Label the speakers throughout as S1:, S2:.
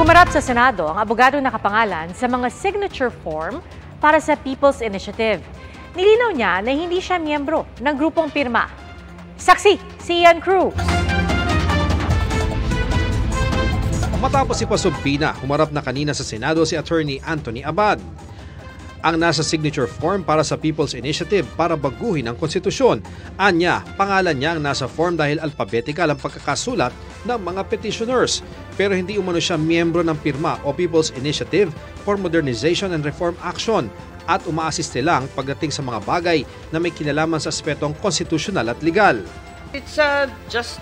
S1: Humarap sa Senado ang abogado na nakapangalan sa mga signature form para sa People's Initiative. Nilinaw niya na hindi siya miyembro ng grupong pirma. Saksi, si Ian Cruz.
S2: Matapos ipasumpina, humarap na kanina sa Senado si Attorney Anthony Abad. Ang nasa signature form para sa People's Initiative para baguhin ang konstitusyon. Anya, pangalan niya ang nasa form dahil alphabetical ang pagkakasulat ng mga petitioners. Pero hindi umano siya miyembro ng pirma o People's Initiative for Modernization and Reform Action at umaasiste lang pagdating sa mga bagay na may kinalaman sa aspetong konstitusyonal at legal.
S3: It's just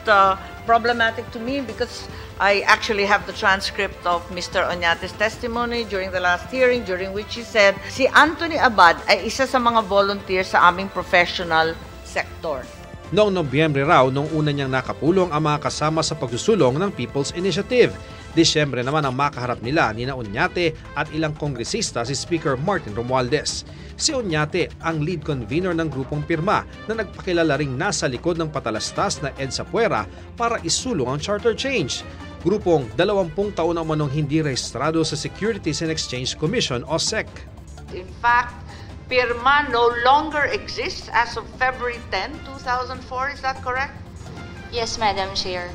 S3: problematic to me because I actually have the transcript of Mr. Oñate's testimony during the last hearing, during which he said si Anthony Abad ay isa sa mga volunteer sa aming professional sector.
S2: Noong Nobyembre raw, nung una niyang nakapulong ang mga kasama sa pagsusulong ng People's Initiative. Disyembre naman ang makaharap nila ni Oñate at ilang kongresista si Speaker Martin Romualdez. Si Oñate ang lead convener ng grupong pirma na nagpakilala ring nasa likod ng patalastas na EDSA Puera para isulong ang charter change. Grupong 20 taon na umanong hindi rehistrado sa Securities and Exchange Commission o SEC.
S3: In fact, PIRMA no longer exists as of February 10, 2004. Is that correct?
S4: Yes, Madam Chair.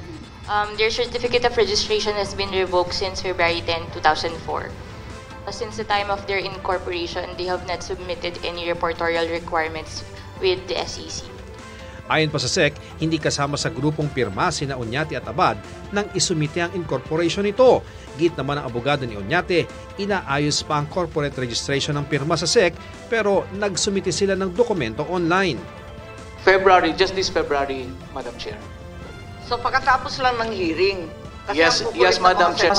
S4: Their certificate of registration has been revoked since February 10, 2004. Since the time of their incorporation, they have not submitted any reportorial requirements with the SEC.
S2: Ayon pa sa SEC, hindi kasama sa grupong pirma sina Oñate at Abad nang isumite ang incorporation nito. Git naman ang abogado ni Oñate, inaayos pa ang corporate registration ng pirma sa SEC pero nagsumite sila ng dokumento online.
S5: Just this February, Madam Chair.
S3: So pagkatapos lang ng hearing.
S5: Yes, Madam Chair.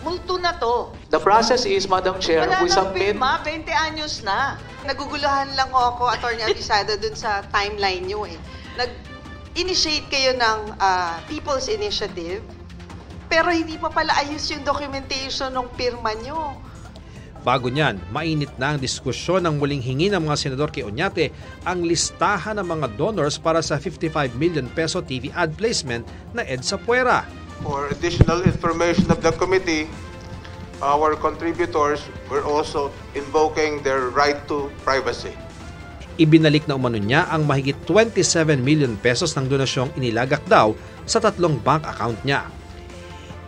S3: Multo na to.
S5: The process is, Madam Chair,
S3: Wala
S5: we
S3: nang
S5: submit...
S3: pirma, 20 anyos na.
S6: Naguguluhan lang ako, Attorney Abisada, dun sa timeline nyo eh. Nag-initiate kayo ng People's Initiative, pero hindi pa pala ayos yung documentation ng pirma nyo.
S2: Bago niyan, mainit na ang diskusyon ng muling hingi ng mga senador kay Oñate ang listahan ng mga donors para sa 55 million peso TV ad placement na EDSA Puera.
S7: For additional information of the committee, our contributors were also invoking their right to privacy.
S2: Ibinalik na umano niya ang mahigit 27 million pesos ng donasyong inilagak daw sa 3 bank account niya.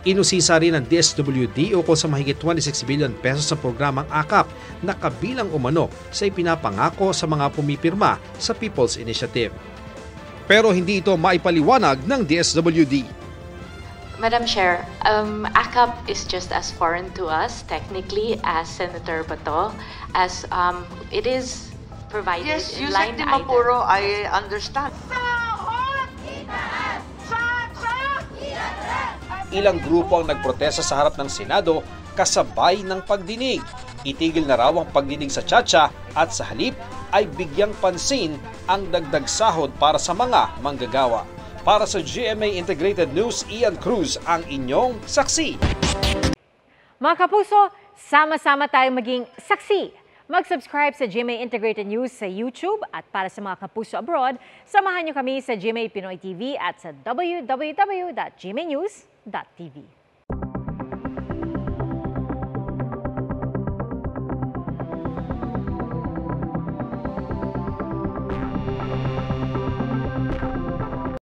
S2: Inusisa rin ng DSWD ukol sa mahigit 26 billion pesos sa programang AKAP na kabilang umano sa ipinapangako sa mga pumipirma sa People's Initiative. Pero hindi ito maipaliwanag ng DSWD.
S4: Madam Chair, AKAP is just as foreign to us, technically, as Senator Bato, as it is provided
S3: Yes,
S4: in
S3: Yusek
S4: line
S3: Di
S4: item.
S3: Mapuro, I understand.
S2: Ilang grupo ang nagprotesta sa harap ng Senado kasabay ng pagdinig. Itigil na raw ang pagdinig sa Tsa-Tsa at sa halip ay bigyang pansin ang dagdag sahod para sa mga manggagawa. Para sa GMA Integrated News, Ian Cruz ang inyong saksi.
S1: Mga kapuso, sama-sama tayong maging saksi. Mag-subscribe sa GMA Integrated News sa YouTube at para sa mga kapuso abroad, samahan niyo kami sa GMA Pinoy TV at sa www.gmanews.tv.